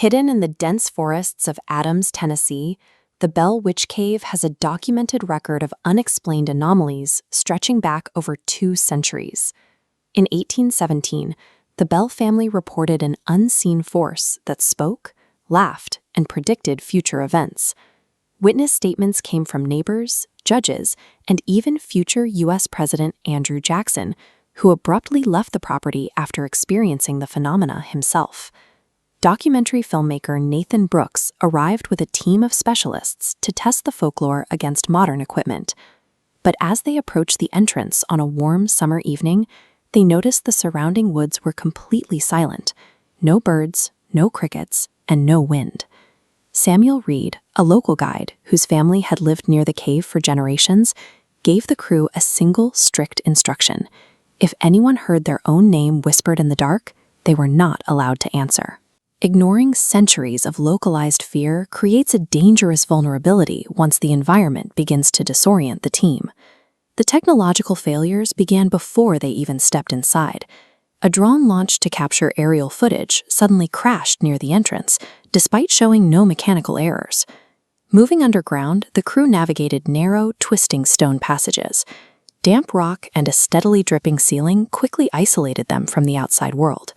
Hidden in the dense forests of Adams, Tennessee, the Bell Witch Cave has a documented record of unexplained anomalies stretching back over 2 centuries. In 1817, the Bell family reported an unseen force that spoke, laughed, and predicted future events. Witness statements came from neighbors, judges, and even future U.S. President Andrew Jackson, who abruptly left the property after experiencing the phenomena himself. Documentary filmmaker Nathan Brooks arrived with a team of specialists to test the folklore against modern equipment. But as they approached the entrance on a warm summer evening, they noticed the surrounding woods were completely silent. No birds, no crickets, and no wind. Samuel Reed, a local guide whose family had lived near the cave for generations, gave the crew a single strict instruction. If anyone heard their own name whispered in the dark, they were not allowed to answer. Ignoring centuries of localized fear creates a dangerous vulnerability once the environment begins to disorient the team. The technological failures began before they even stepped inside. A drone launched to capture aerial footage suddenly crashed near the entrance, despite showing no mechanical errors. Moving underground, the crew navigated narrow, twisting stone passages. Damp rock and a steadily dripping ceiling quickly isolated them from the outside world.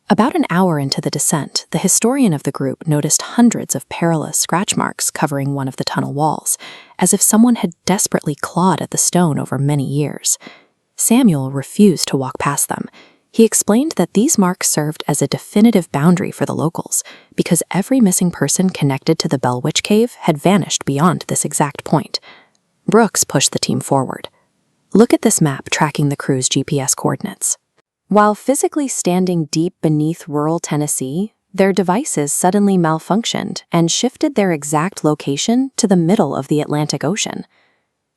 About an hour into the descent, the historian of the group noticed hundreds of perilous scratch marks covering one of the tunnel walls, as if someone had desperately clawed at the stone over many years. Samuel refused to walk past them. He explained that these marks served as a definitive boundary for the locals, because every missing person connected to the Bell Witch Cave had vanished beyond this exact point. Brooks pushed the team forward. Look at this map tracking the crew's GPS coordinates. While physically standing deep beneath rural Tennessee, their devices suddenly malfunctioned and shifted their exact location to the middle of the Atlantic Ocean.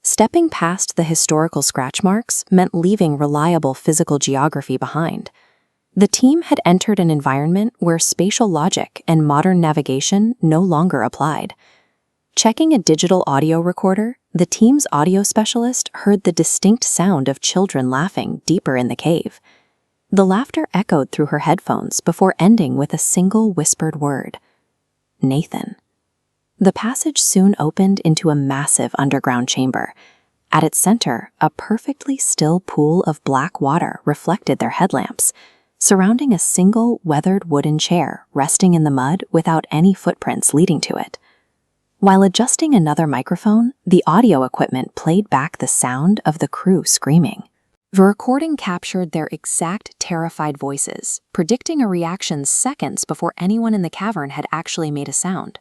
Stepping past the historical scratch marks meant leaving reliable physical geography behind. The team had entered an environment where spatial logic and modern navigation no longer applied. Checking a digital audio recorder, the team's audio specialist heard the distinct sound of children laughing deeper in the cave. The laughter echoed through her headphones before ending with a single whispered word: Nathan. The passage soon opened into a massive underground chamber. At its center, a perfectly still pool of black water reflected their headlamps, surrounding a single weathered wooden chair resting in the mud without any footprints leading to it. While adjusting another microphone, the audio equipment played back the sound of the crew screaming. The recording captured their exact terrified voices, predicting a reaction seconds before anyone in the cavern had actually made a sound.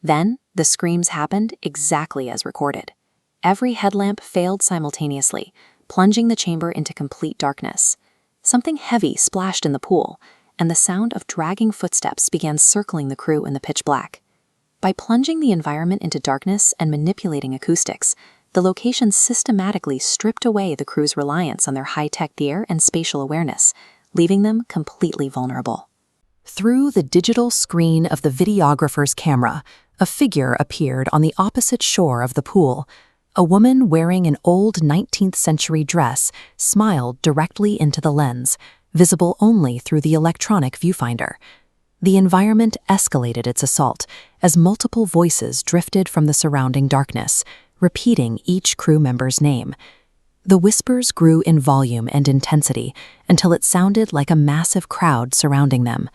Then, the screams happened exactly as recorded. Every headlamp failed simultaneously, plunging the chamber into complete darkness. Something heavy splashed in the pool, and the sound of dragging footsteps began circling the crew in the pitch black. By plunging the environment into darkness and manipulating acoustics, the location systematically stripped away the crew's reliance on their high-tech gear and spatial awareness, leaving them completely vulnerable. Through the digital screen of the videographer's camera, a figure appeared on the opposite shore of the pool. A woman wearing an old 19th century dress smiled directly into the lens, visible only through the electronic viewfinder. The environment escalated its assault as multiple voices drifted from the surrounding darkness, repeating each crew member's name. The whispers grew in volume and intensity until it sounded like a massive crowd surrounding them.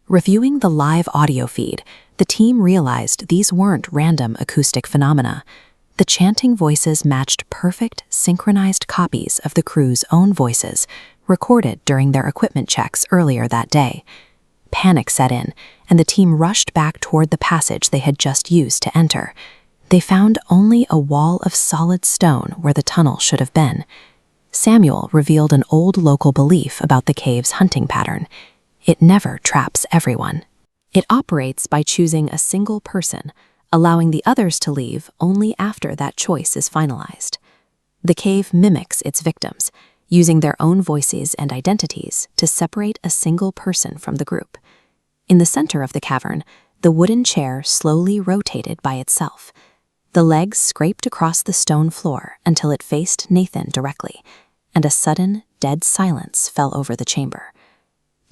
Reviewing the live audio feed, the team realized these weren't random acoustic phenomena. The chanting voices matched perfect, synchronized copies of the crew's own voices, recorded during their equipment checks earlier that day. Panic set in, and the team rushed back toward the passage they had just used to enter. They found only a wall of solid stone where the tunnel should have been. Samuel revealed an old local belief about the cave's hunting pattern. It never traps everyone. It operates by choosing a single person, allowing the others to leave only after that choice is finalized. The cave mimics its victims, using their own voices and identities to separate a single person from the group. In the center of the cavern, the wooden chair slowly rotated by itself. The legs scraped across the stone floor until it faced Nathan directly, and a sudden, dead silence fell over the chamber.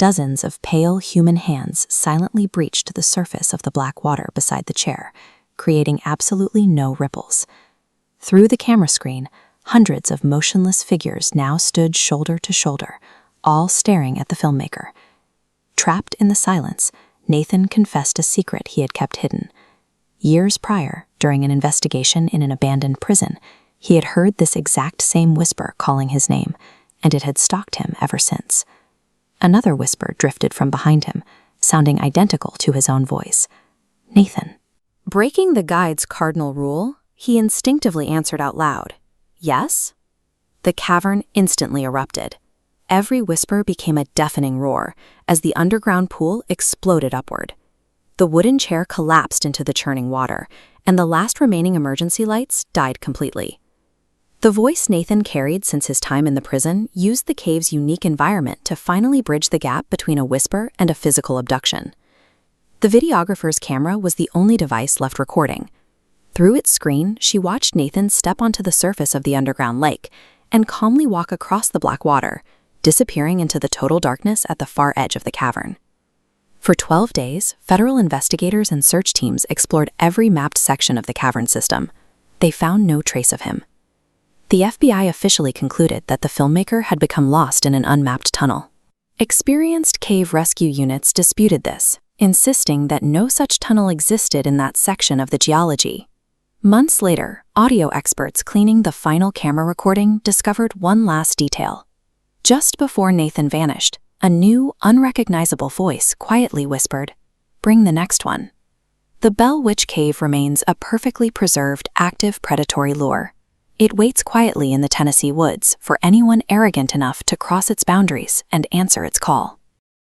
Dozens of pale human hands silently breached the surface of the black water beside the chair, creating absolutely no ripples. Through the camera screen, hundreds of motionless figures now stood shoulder to shoulder, all staring at the filmmaker. Trapped in the silence, Nathan confessed a secret he had kept hidden. Years prior, during an investigation in an abandoned prison, he had heard this exact same whisper calling his name, and it had stalked him ever since. Another whisper drifted from behind him, sounding identical to his own voice. Nathan. Breaking the guide's cardinal rule, he instinctively answered out loud, "Yes?" The cavern instantly erupted. Every whisper became a deafening roar as the underground pool exploded upward. The wooden chair collapsed into the churning water, and the last remaining emergency lights died completely. The voice Nathan carried since his time in the prison used the cave's unique environment to finally bridge the gap between a whisper and a physical abduction. The videographer's camera was the only device left recording. Through its screen, she watched Nathan step onto the surface of the underground lake and calmly walk across the black water, disappearing into the total darkness at the far edge of the cavern. For 12 days, federal investigators and search teams explored every mapped section of the cavern system. They found no trace of him. The FBI officially concluded that the filmmaker had become lost in an unmapped tunnel. Experienced cave rescue units disputed this, insisting that no such tunnel existed in that section of the geology. Months later, audio experts cleaning the final camera recording discovered one last detail. Just before Nathan vanished, a new, unrecognizable voice quietly whispered, "Bring the next one." The Bell Witch Cave remains a perfectly preserved, active predatory lure. It waits quietly in the Tennessee woods for anyone arrogant enough to cross its boundaries and answer its call.